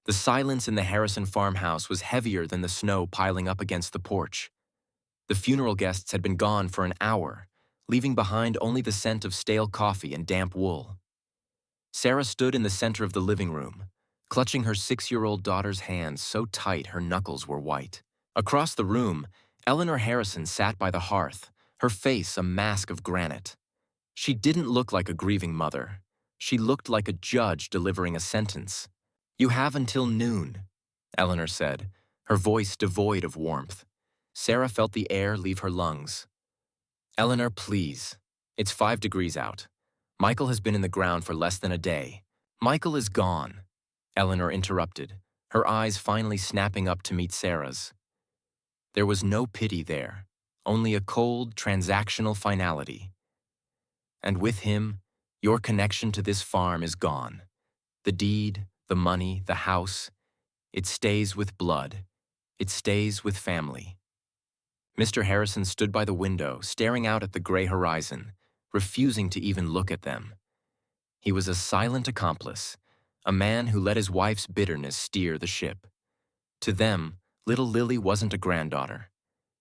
The silence in the Harrison farmhouse was heavier than the snow piling up against the porch. The funeral guests had been gone for an hour, leaving behind only the scent of stale coffee and damp wool. Sarah stood in the center of the living room, clutching her 6-year-old daughter's hand so tight her knuckles were white. Across the room, Eleanor Harrison sat by the hearth, her face a mask of granite. She didn't look like a grieving mother. She looked like a judge delivering a sentence. "You have until noon," Eleanor said, her voice devoid of warmth. Sarah felt the air leave her lungs. "Eleanor, please. It's 5 degrees out. Michael has been in the ground for less than a day." "Michael is gone," Eleanor interrupted, her eyes finally snapping up to meet Sarah's. There was no pity there, only a cold, transactional finality. "And with him, your connection to this farm is gone. The deed, the money, the house, it stays with blood. It stays with family." Mr. Harrison stood by the window, staring out at the gray horizon, refusing to even look at them. He was a silent accomplice, a man who let his wife's bitterness steer the ship. To them, little Lily wasn't a granddaughter.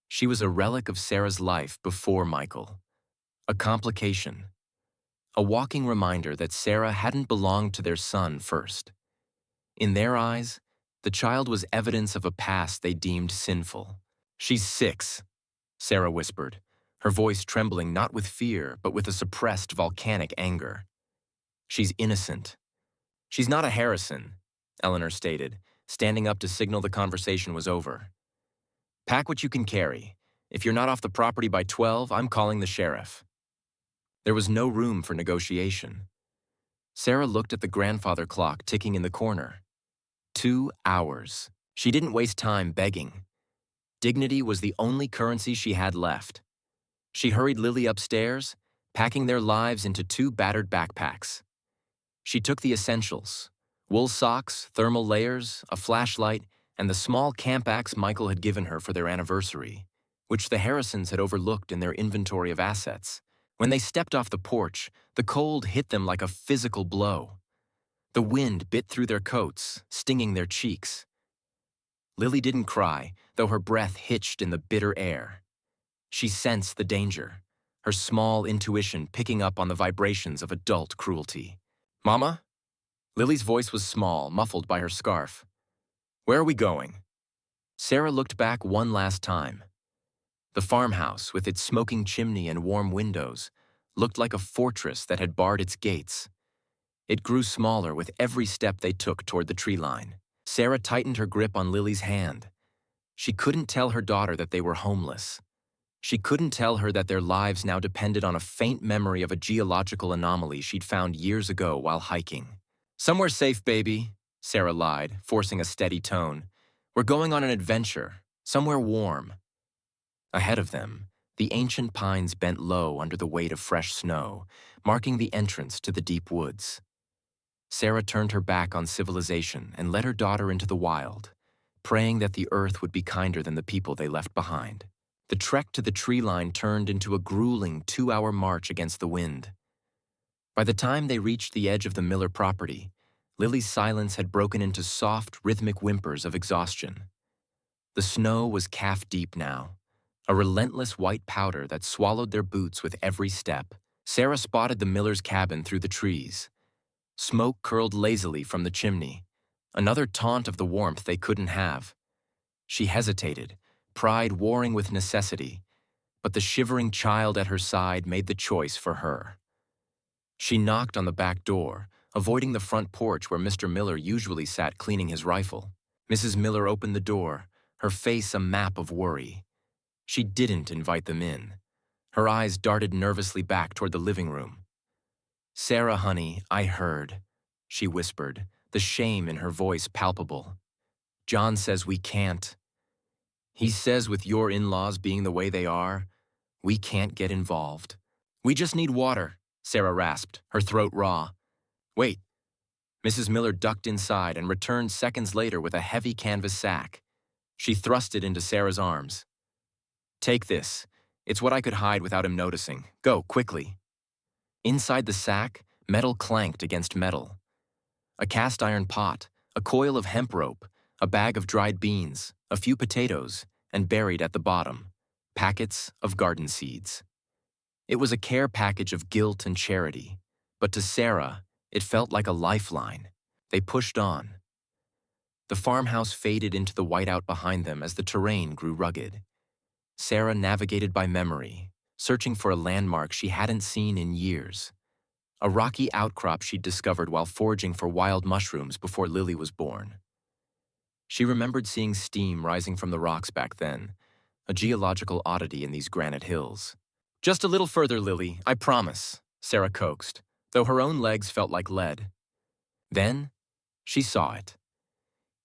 She was a relic of Sarah's life before Michael. A complication. A walking reminder that Sarah hadn't belonged to their son first. In their eyes, the child was evidence of a past they deemed sinful. "She's 6, Sarah whispered, her voice trembling not with fear, but with a suppressed volcanic anger. "She's innocent." "She's not a Harrison," Eleanor stated, standing up to signal the conversation was over. "Pack what you can carry. If you're not off the property by 12, I'm calling the sheriff." There was no room for negotiation. Sarah looked at the grandfather clock ticking in the corner. 2 hours. She didn't waste time begging. Dignity was the only currency she had left. She hurried Lily upstairs, packing their lives into 2 battered backpacks. She took the essentials: wool socks, thermal layers, a flashlight, and the small camp axe Michael had given her for their anniversary, which the Harrisons had overlooked in their inventory of assets. When they stepped off the porch, the cold hit them like a physical blow. The wind bit through their coats, stinging their cheeks. Lily didn't cry, though her breath hitched in the bitter air. She sensed the danger, her small intuition picking up on the vibrations of adult cruelty. "Mama?" Lily's voice was small, muffled by her scarf. "Where are we going?" Sarah looked back one last time. The farmhouse, with its smoking chimney and warm windows, looked like a fortress that had barred its gates. It grew smaller with every step they took toward the tree line. Sarah tightened her grip on Lily's hand. She couldn't tell her daughter that they were homeless. She couldn't tell her that their lives now depended on a faint memory of a geological anomaly she'd found years ago while hiking. "Somewhere safe, baby," Sarah lied, forcing a steady tone. "We're going on an adventure, somewhere warm." Ahead of them, the ancient pines bent low under the weight of fresh snow, marking the entrance to the deep woods. Sarah turned her back on civilization and led her daughter into the wild, praying that the earth would be kinder than the people they left behind. The trek to the tree line turned into a grueling 2-hour march against the wind. By the time they reached the edge of the Miller property, Lily's silence had broken into soft, rhythmic whimpers of exhaustion. The snow was calf-deep now, a relentless white powder that swallowed their boots with every step. Sarah spotted the Miller's cabin through the trees. Smoke curled lazily from the chimney, another taunt of the warmth they couldn't have. She hesitated, pride warring with necessity, but the shivering child at her side made the choice for her. She knocked on the back door, avoiding the front porch where Mr. Miller usually sat cleaning his rifle. Mrs. Miller opened the door, her face a map of worry. She didn't invite them in. Her eyes darted nervously back toward the living room. "Sarah, honey, I heard," she whispered, the shame in her voice palpable. "John says we can't. He says with your in-laws being the way they are, we can't get involved." "We just need water," Sarah rasped, her throat raw. "Wait." Mrs. Miller ducked inside and returned seconds later with a heavy canvas sack. She thrust it into Sarah's arms. "Take this. It's what I could hide without him noticing. Go, quickly." Inside the sack, metal clanked against metal. A cast iron pot, A coil of hemp rope, a bag of dried beans, a few potatoes, and buried at the bottom, packets of garden seeds. It was a care package of guilt and charity, but to Sarah, it felt like a lifeline. They pushed on. The farmhouse faded into the whiteout behind them as the terrain grew rugged. Sarah navigated by memory, searching for a landmark she hadn't seen in years. A rocky outcrop she'd discovered while foraging for wild mushrooms before Lily was born. She remembered seeing steam rising from the rocks back then, a geological oddity in these granite hills. "Just a little further, Lily, I promise," Sarah coaxed, though her own legs felt like lead. Then, she saw it.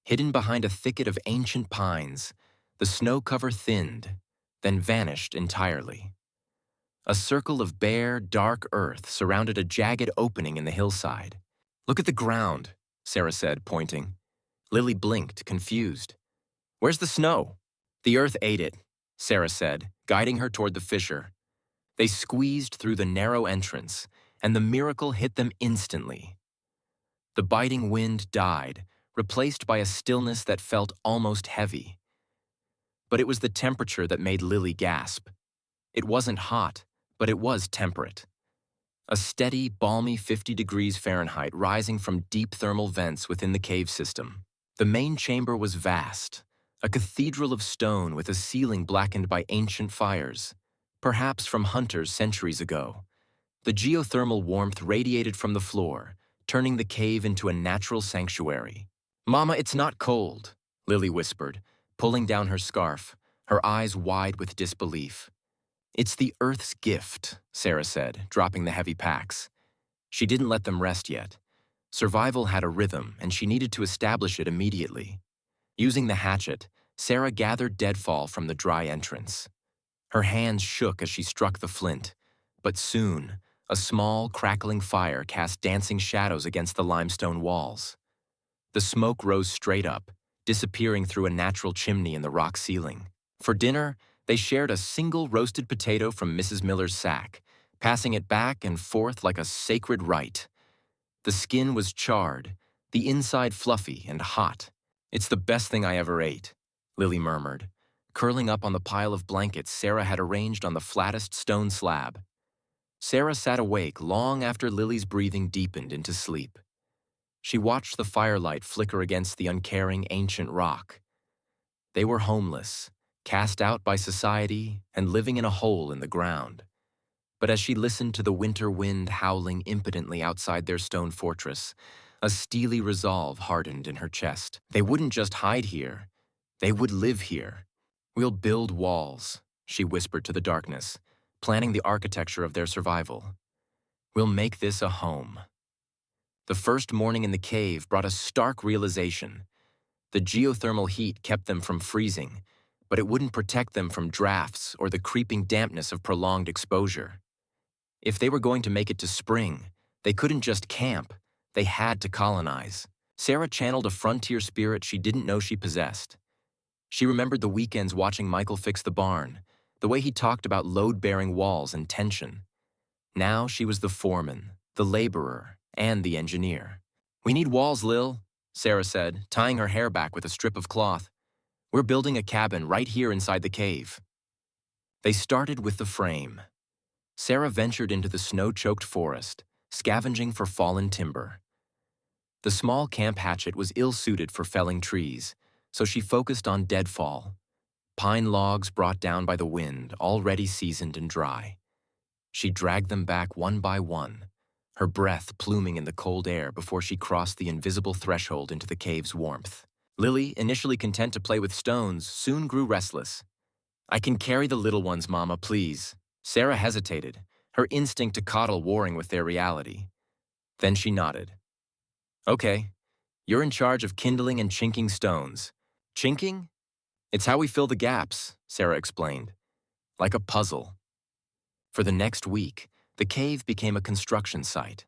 Hidden behind a thicket of ancient pines, the snow cover thinned, then vanished entirely. A circle of bare, dark earth surrounded a jagged opening in the hillside. "Look at the ground," Sarah said, pointing. Lily blinked, confused. "Where's the snow?" "The earth ate it," Sarah said, guiding her toward the fissure. They squeezed through the narrow entrance, and the miracle hit them instantly. The biting wind died, replaced by a stillness that felt almost heavy. But it was the temperature that made Lily gasp. It wasn't hot, but it was temperate. A steady, balmy 50 degrees Fahrenheit rising from deep thermal vents within the cave system. The main chamber was vast, a cathedral of stone with a ceiling blackened by ancient fires, perhaps from hunters centuries ago. The geothermal warmth radiated from the floor, turning the cave into a natural sanctuary. "Mama, it's not cold," Lily whispered, pulling down her scarf, her eyes wide with disbelief. "It's the Earth's gift," Sarah said, dropping the heavy packs. She didn't let them rest yet. Survival had a rhythm, and she needed to establish it immediately. Using the hatchet, Sarah gathered deadfall from the dry entrance. Her hands shook as she struck the flint, but soon, a small, crackling fire cast dancing shadows against the limestone walls. The smoke rose straight up, disappearing through a natural chimney in the rock ceiling. For dinner, they shared a single roasted potato from Mrs. Miller's sack, passing it back and forth like a sacred rite. The skin was charred, the inside fluffy and hot. "It's the best thing I ever ate," Lily murmured, curling up on the pile of blankets Sarah had arranged on the flattest stone slab. Sarah sat awake long after Lily's breathing deepened into sleep. She watched the firelight flicker against the uncaring ancient rock. They were homeless, cast out by society and living in a hole in the ground. But as she listened to the winter wind howling impotently outside their stone fortress, a steely resolve hardened in her chest. They wouldn't just hide here. They would live here. "We'll build walls," she whispered to the darkness, planning the architecture of their survival. "We'll make this a home." The first morning in the cave brought a stark realization. The geothermal heat kept them from freezing, but it wouldn't protect them from drafts or the creeping dampness of prolonged exposure. If they were going to make it to spring, they couldn't just camp. They had to colonize. Sarah channeled a frontier spirit she didn't know she possessed. She remembered the weekends watching Michael fix the barn, the way he talked about load-bearing walls and tension. Now she was the foreman, the laborer, and the engineer. "We need walls, Lil," Sarah said, tying her hair back with a strip of cloth. "We're building a cabin right here inside the cave." They started with the frame. Sarah ventured into the snow-choked forest, scavenging for fallen timber. The small camp hatchet was ill-suited for felling trees, so she focused on deadfall, pine logs brought down by the wind, already seasoned and dry. She dragged them back one by one, her breath pluming in the cold air before she crossed the invisible threshold into the cave's warmth. Lily, initially content to play with stones, soon grew restless. "I can carry the little ones, Mama, please." Sarah hesitated, her instinct to coddle warring with their reality. Then she nodded. "Okay, you're in charge of kindling and chinking stones." "Chinking? It's how we fill the gaps," Sarah explained. "Like a puzzle." For the next week, the cave became a construction site.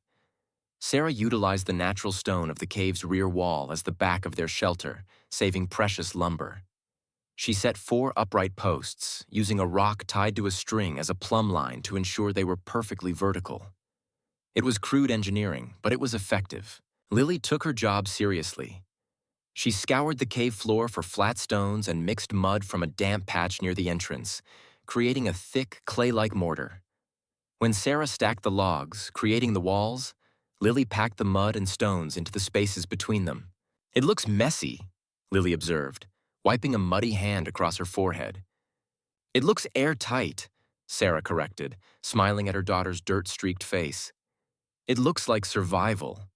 Sarah utilized the natural stone of the cave's rear wall as the back of their shelter, saving precious lumber. She set 4 upright posts, using a rock tied to a string as a plumb line to ensure they were perfectly vertical. It was crude engineering, but it was effective. Lily took her job seriously. She scoured the cave floor for flat stones and mixed mud from a damp patch near the entrance, creating a thick, clay-like mortar. When Sarah stacked the logs, creating the walls, Lily packed the mud and stones into the spaces between them. "It looks messy," Lily observed, wiping a muddy hand across her forehead. "It looks airtight," Sarah corrected, smiling at her daughter's dirt-streaked face. "It looks like survival."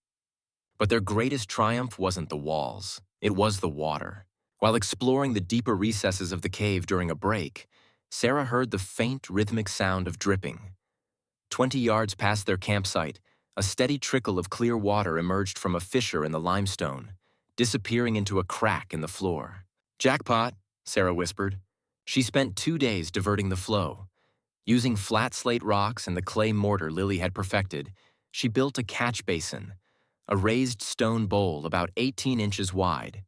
But their greatest triumph wasn't the walls, it was the water. While exploring the deeper recesses of the cave during a break, Sarah heard the faint, rhythmic sound of dripping. 20 yards past their campsite, a steady trickle of clear water emerged from a fissure in the limestone, disappearing into a crack in the floor. "Jackpot," Sarah whispered. She spent 2 days diverting the flow. Using flat slate rocks and the clay mortar Lily had perfected, she built a catch basin, a raised stone bowl about 18 inches wide.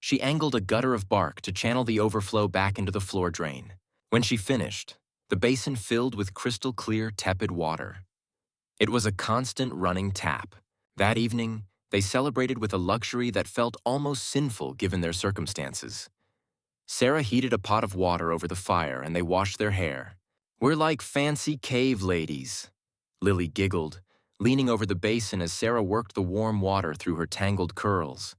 She angled a gutter of bark to channel the overflow back into the floor drain. When she finished, the basin filled with crystal-clear, tepid water. It was a constant running tap. That evening, they celebrated with a luxury that felt almost sinful given their circumstances. Sarah heated a pot of water over the fire and they washed their hair. "We're like fancy cave ladies," Lily giggled, leaning over the basin as Sarah worked the warm water through her tangled curls.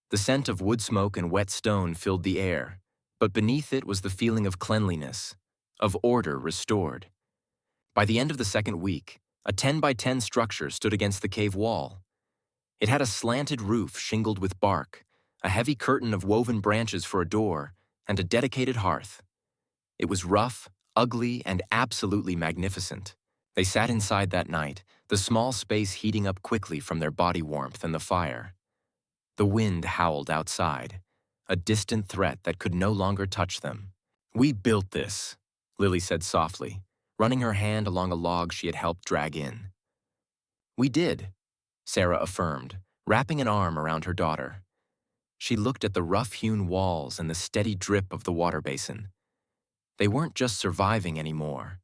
The scent of wood smoke and wet stone filled the air, but beneath it was the feeling of cleanliness, of order restored. By the end of the second week, a 10 by 10 structure stood against the cave wall. It had a slanted roof shingled with bark, a heavy curtain of woven branches for a door, and a dedicated hearth. It was rough, ugly, and absolutely magnificent. They sat inside that night, the small space heating up quickly from their body warmth and the fire. The wind howled outside, a distant threat that could no longer touch them. "We built this," Lily said softly, running her hand along a log she had helped drag in. "We did," Sarah affirmed, wrapping an arm around her daughter. She looked at the rough-hewn walls and the steady drip of the water basin. They weren't just surviving anymore.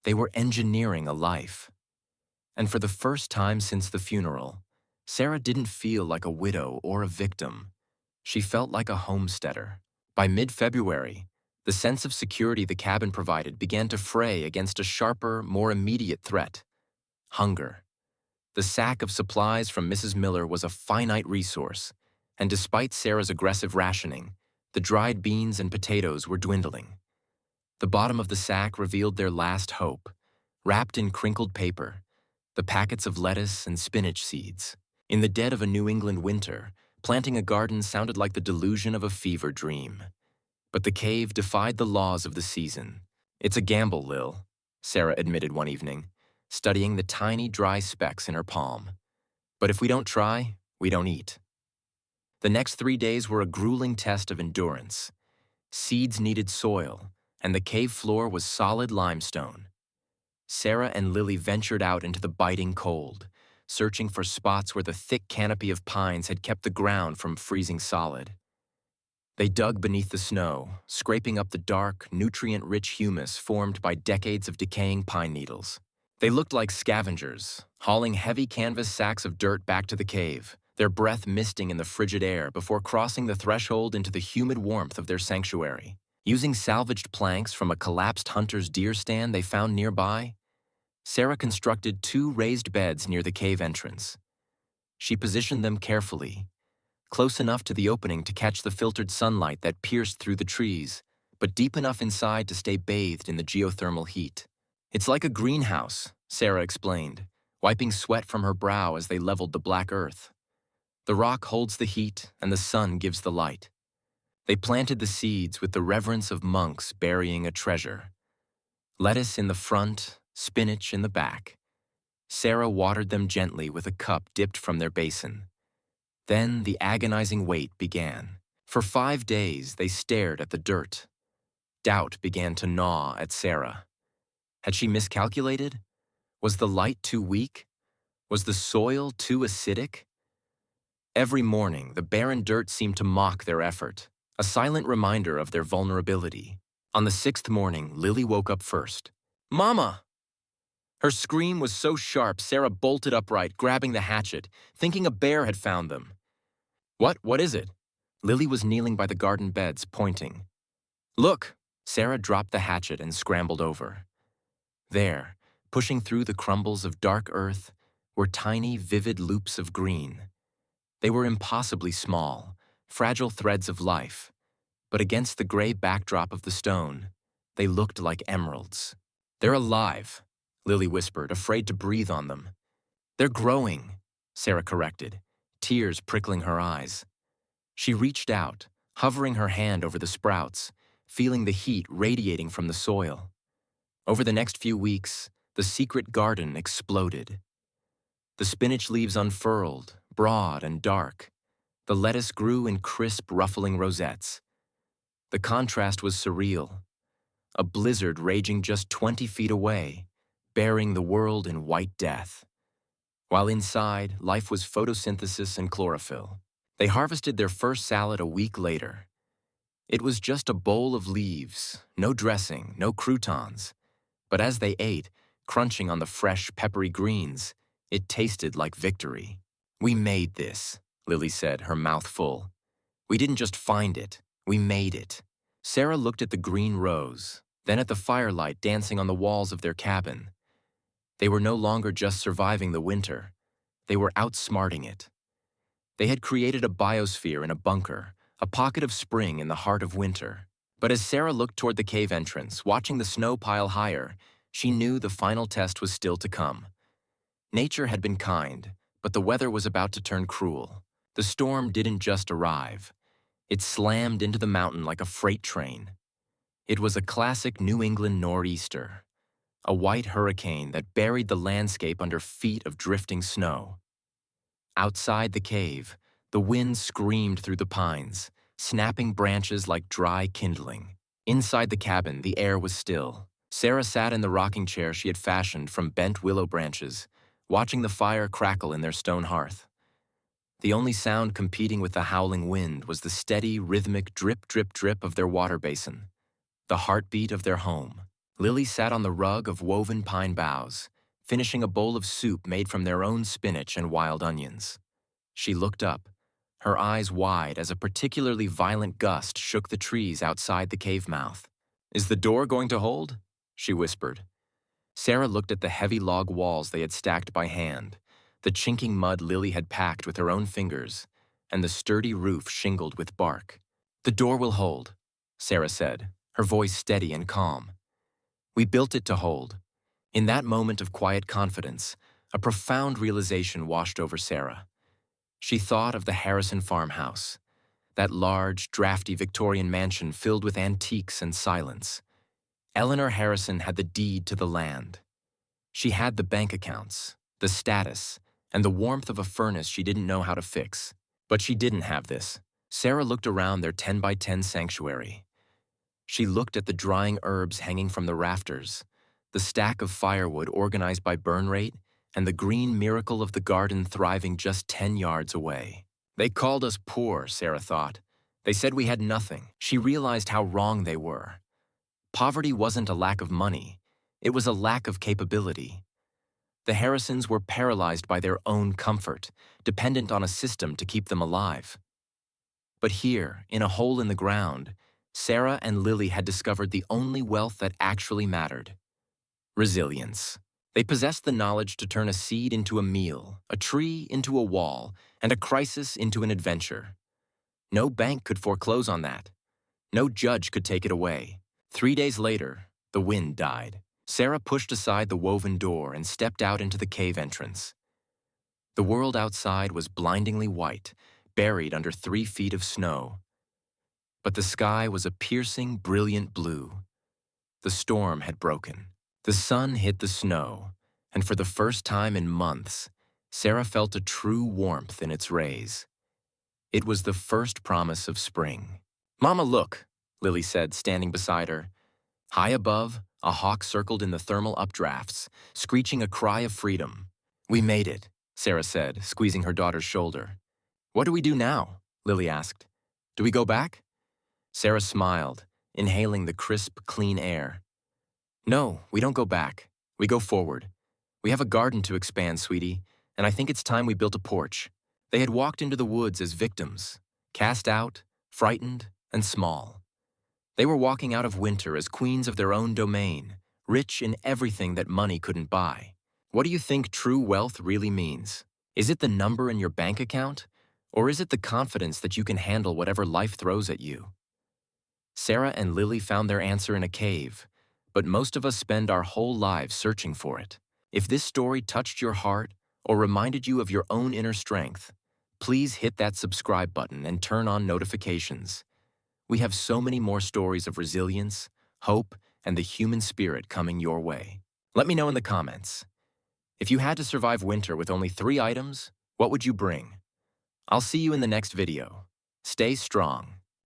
They were engineering a life. And for the first time since the funeral, Sarah didn't feel like a widow or a victim. She felt like a homesteader. By mid-February, the sense of security the cabin provided began to fray against a sharper, more immediate threat: hunger. The sack of supplies from Mrs. Miller was a finite resource, and despite Sarah's aggressive rationing, the dried beans and potatoes were dwindling. The bottom of the sack revealed their last hope, wrapped in crinkled paper, the packets of lettuce and spinach seeds. In the dead of a New England winter, planting a garden sounded like the delusion of a fever dream. But the cave defied the laws of the season. "It's a gamble, Lil," Sarah admitted one evening, studying the tiny dry specks in her palm. "But if we don't try, we don't eat." The next 3 days were a grueling test of endurance. Seeds needed soil, and the cave floor was solid limestone. Sarah and Lily ventured out into the biting cold, searching for spots where the thick canopy of pines had kept the ground from freezing solid. They dug beneath the snow, scraping up the dark, nutrient-rich humus formed by decades of decaying pine needles. They looked like scavengers, hauling heavy canvas sacks of dirt back to the cave, their breath misting in the frigid air before crossing the threshold into the humid warmth of their sanctuary. Using salvaged planks from a collapsed hunter's deer stand they found nearby, Sarah constructed 2 raised beds near the cave entrance. She positioned them carefully, close enough to the opening to catch the filtered sunlight that pierced through the trees, but deep enough inside to stay bathed in the geothermal heat. "It's like a greenhouse," Sarah explained, wiping sweat from her brow as they leveled the black earth. "The rock holds the heat and the sun gives the light." They planted the seeds with the reverence of monks burying a treasure. Lettuce in the front, spinach in the back. Sarah watered them gently with a cup dipped from their basin. Then the agonizing wait began. For 5 days, they stared at the dirt. Doubt began to gnaw at Sarah. Had she miscalculated? Was the light too weak? Was the soil too acidic? Every morning, the barren dirt seemed to mock their effort, a silent reminder of their vulnerability. On the 6th morning, Lily woke up first. "Mama!" Her scream was so sharp, Sarah bolted upright, grabbing the hatchet, thinking a bear had found them. What is it? Lily was kneeling by the garden beds, pointing. Look! Sarah dropped the hatchet and scrambled over. There, pushing through the crumbles of dark earth, were tiny, vivid loops of green. They were impossibly small, fragile threads of life, but against the gray backdrop of the stone, they looked like emeralds. They're alive, Lily whispered, afraid to breathe on them. They're growing, Sarah corrected, tears prickling her eyes. She reached out, hovering her hand over the sprouts, feeling the heat radiating from the soil. Over the next few weeks, the secret garden exploded. The spinach leaves unfurled, broad and dark. The lettuce grew in crisp, ruffling rosettes. The contrast was surreal. A blizzard raging just 20 feet away, burying the world in white death. While inside, life was photosynthesis and chlorophyll. They harvested their first salad a week later. It was just a bowl of leaves, no dressing, no croutons. But as they ate, crunching on the fresh, peppery greens, it tasted like victory. We made this, Lily said, her mouth full. We didn't just find it, we made it. Sarah looked at the green rose, then at the firelight dancing on the walls of their cabin. They were no longer just surviving the winter. They were outsmarting it. They had created a biosphere in a bunker, a pocket of spring in the heart of winter. But as Sarah looked toward the cave entrance, watching the snow pile higher, she knew the final test was still to come. Nature had been kind, but the weather was about to turn cruel. The storm didn't just arrive. It slammed into the mountain like a freight train. It was a classic New England nor'easter, a white hurricane that buried the landscape under feet of drifting snow. Outside the cave, the wind screamed through the pines, snapping branches like dry kindling. Inside the cabin, the air was still. Sarah sat in the rocking chair she had fashioned from bent willow branches, watching the fire crackle in their stone hearth. The only sound competing with the howling wind was the steady, rhythmic drip, drip, drip of their water basin, the heartbeat of their home. Lily sat on the rug of woven pine boughs, finishing a bowl of soup made from their own spinach and wild onions. She looked up, her eyes wide as a particularly violent gust shook the trees outside the cave mouth. "Is the door going to hold?" she whispered. Sarah looked at the heavy log walls they had stacked by hand, the chinking mud Lily had packed with her own fingers, and the sturdy roof shingled with bark. "The door will hold," Sarah said, her voice steady and calm. "We built it to hold." In that moment of quiet confidence, a profound realization washed over Sarah. She thought of the Harrison farmhouse, that large, drafty Victorian mansion filled with antiques and silence. Eleanor Harrison had the deed to the land. She had the bank accounts, the status, and the warmth of a furnace she didn't know how to fix. But she didn't have this. Sarah looked around their 10 by 10 sanctuary. She looked at the drying herbs hanging from the rafters, the stack of firewood organized by burn rate, and the green miracle of the garden thriving just 10 yards away. They called us poor, Sarah thought. They said we had nothing. She realized how wrong they were. Poverty wasn't a lack of money. It was a lack of capability. The Harrisons were paralyzed by their own comfort, dependent on a system to keep them alive. But here, in a hole in the ground, Sarah and Lily had discovered the only wealth that actually mattered: resilience. They possessed the knowledge to turn a seed into a meal, a tree into a wall, and a crisis into an adventure. No bank could foreclose on that. No judge could take it away. 3 days later, the wind died. Sarah pushed aside the woven door and stepped out into the cave entrance. The world outside was blindingly white, buried under 3 feet of snow. But the sky was a piercing, brilliant blue. The storm had broken. The sun hit the snow, and for the first time in months, Sarah felt a true warmth in its rays. It was the first promise of spring. "Mama, look," Lily said, standing beside her. High above, a hawk circled in the thermal updrafts, screeching a cry of freedom. "We made it," Sarah said, squeezing her daughter's shoulder. "What do we do now?" Lily asked. "Do we go back?" Sarah smiled, inhaling the crisp, clean air. "No, we don't go back. We go forward. We have a garden to expand, sweetie, and I think it's time we built a porch." They had walked into the woods as victims, cast out, frightened, and small. They were walking out of winter as queens of their own domain, rich in everything that money couldn't buy. What do you think true wealth really means? Is it the number in your bank account? Or is it the confidence that you can handle whatever life throws at you? Sarah and Lily found their answer in a cave, but most of us spend our whole lives searching for it. If this story touched your heart or reminded you of your own inner strength, please hit that subscribe button and turn on notifications. We have so many more stories of resilience, hope, and the human spirit coming your way. Let me know in the comments. If you had to survive winter with only 3 items, what would you bring? I'll see you in the next video. Stay strong.